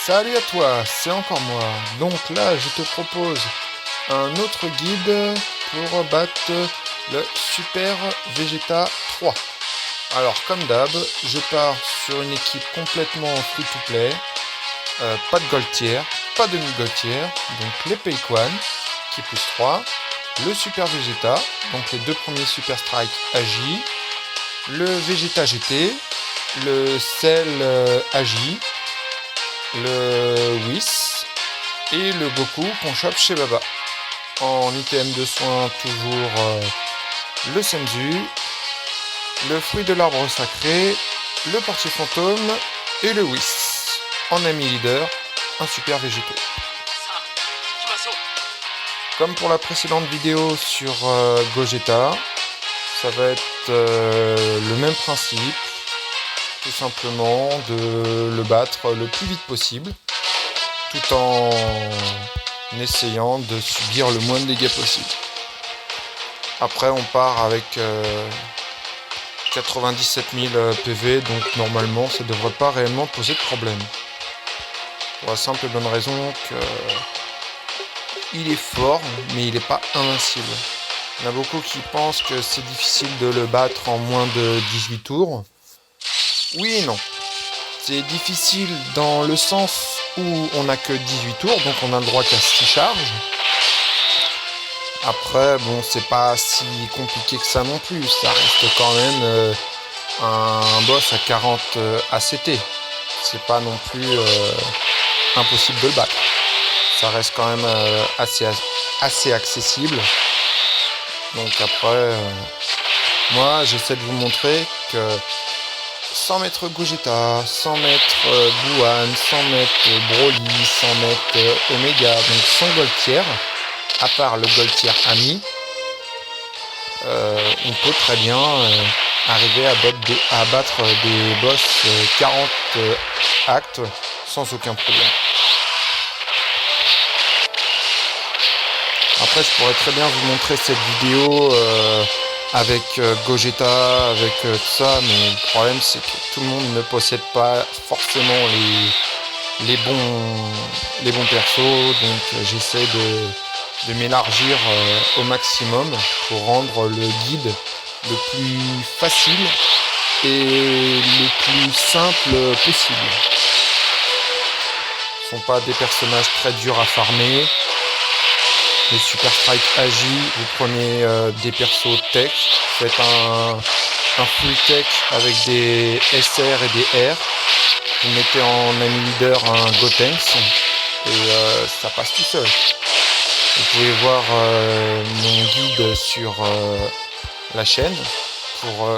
Salut à toi, c'est encore moi. Donc là, je te propose un autre guide pour battre le Super Vegeta 3. Alors comme d'hab, je pars sur une équipe complètement free-to-play, pas de gold tier, pas de mi-gold tier, donc les Payquan qui pousse 3, le Super Vegeta, donc les deux premiers Super Strike Agi, le Vegeta GT, le Cell Agi, le Whis et le Goku qu'on chope chez Baba. En ITM de soins, toujours le Senzu, le fruit de l'arbre sacré, le portier fantôme et le Whis. En ami leader, un super végétaux. Comme pour la précédente vidéo sur Gogeta, ça va être le même principe. Tout simplement de le battre le plus vite possible, tout en essayant de subir le moins de dégâts possible. Après on part avec 97 000 PV, donc normalement ça devrait pas réellement poser de problème. Pour la simple et bonne raison que il est fort, mais il n'est pas invincible. Il y en a beaucoup qui pensent que c'est difficile de le battre en moins de 18 tours. Oui et non. C'est difficile dans le sens où on n'a que 18 tours, donc on a le droit qu'à 6 charges. Après, bon, c'est pas si compliqué que ça non plus. Ça reste quand même un boss à 40 ACT. C'est pas non plus impossible de le battre. Ça reste quand même assez accessible. Donc après, moi j'essaie de vous montrer que sans mettre Gogeta, sans mettre Buwan, sans mettre Broly, sans mettre Omega, donc sans gold tier, à part le gold tier ami, on peut très bien arriver à battre des boss 40 actes sans aucun problème. Après je pourrais très bien vous montrer cette vidéo avec Gogeta, avec tout ça, mais le problème c'est que tout le monde ne possède pas forcément les bons persos, donc j'essaie de m'élargir au maximum pour rendre le guide le plus facile et le plus simple possible. Ce ne sont pas des personnages très durs à farmer. Les Super Strike Agi, vous prenez des persos tech, faites un full tech avec des SR et des R, vous mettez en ami leader un Gotenks et ça passe tout seul. Vous pouvez voir mon guide sur la chaîne pour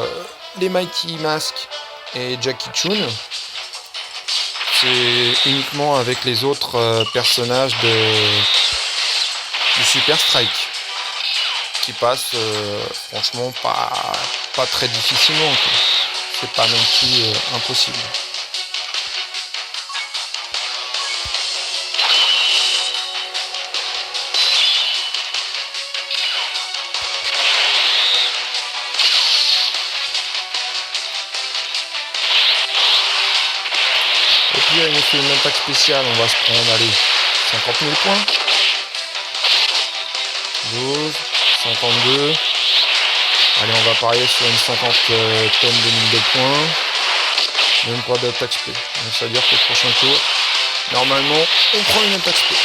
les Mighty Mask et Jackie Chun. C'est uniquement avec les autres personnages du Super Strike qui passe franchement pas très difficilement, quoi. C'est pas non plus impossible. Au pire, il nous fait une attaque spéciale, on va se prendre, allez, 50 000 points. 12, 52. Allez, on va parier sur une 50 tonnes de 1000 de points. Même pas d'attaque spé. Donc ça veut dire que le prochain tour, normalement, on prend une attaque spé.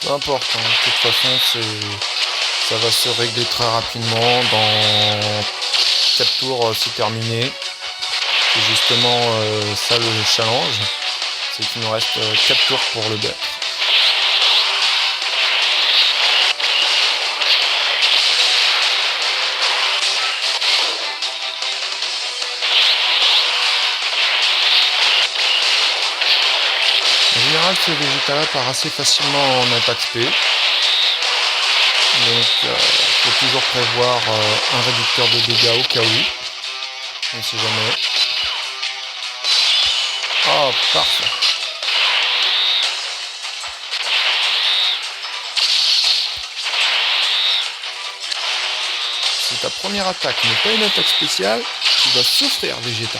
Peu importe, hein. De toute façon ça va se régler très rapidement. Dans 4 tours c'est terminé. C'est justement ça le challenge, c'est qu'il nous reste 4 tours pour le battre. En général, ce Vegeta là part assez facilement en attaque spé. Donc Faut toujours prévoir un réducteur de dégâts au cas où. On ne sait jamais. Oh, parfait. Si ta première attaque n'est pas une attaque spéciale, tu vas souffrir, Vegeta.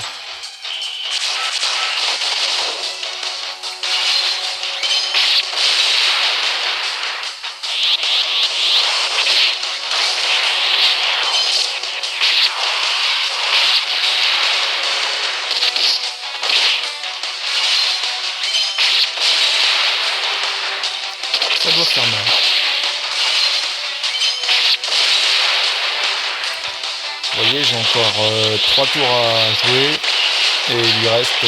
Ça doit faire mal. Vous voyez, j'ai encore 3 tours à jouer et il lui reste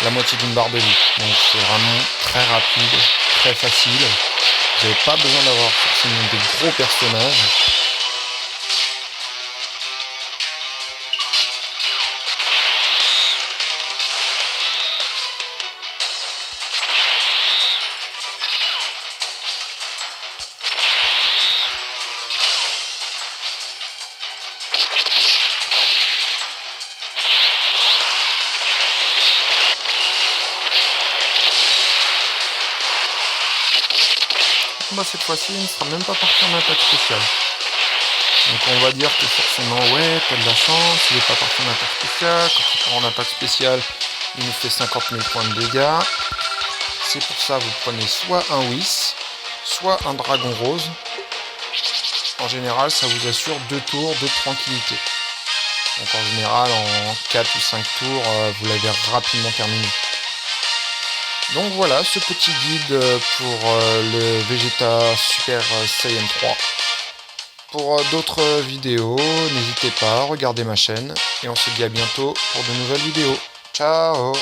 la moitié d'une barre de vie. Donc c'est vraiment très rapide, très facile. Vous n'avez pas besoin d'avoir forcément des gros personnages. Bah, cette fois-ci, il ne sera même pas parti en attaque spéciale. Donc on va dire que forcément, ouais, t'as de la chance, il n'est pas parti en attaque spéciale. Quand il part en attaque spéciale, il nous fait 50 000 points de dégâts. C'est pour ça que vous prenez soit un Whis, soit un Dragon Rose. En général, ça vous assure 2 tours de tranquillité. Donc en général, en 4 ou 5 tours, vous l'avez rapidement terminé. Donc voilà, ce petit guide pour le Vegeta Super Saiyan 3. Pour d'autres vidéos, n'hésitez pas à regarder ma chaîne. Et on se dit à bientôt pour de nouvelles vidéos. Ciao!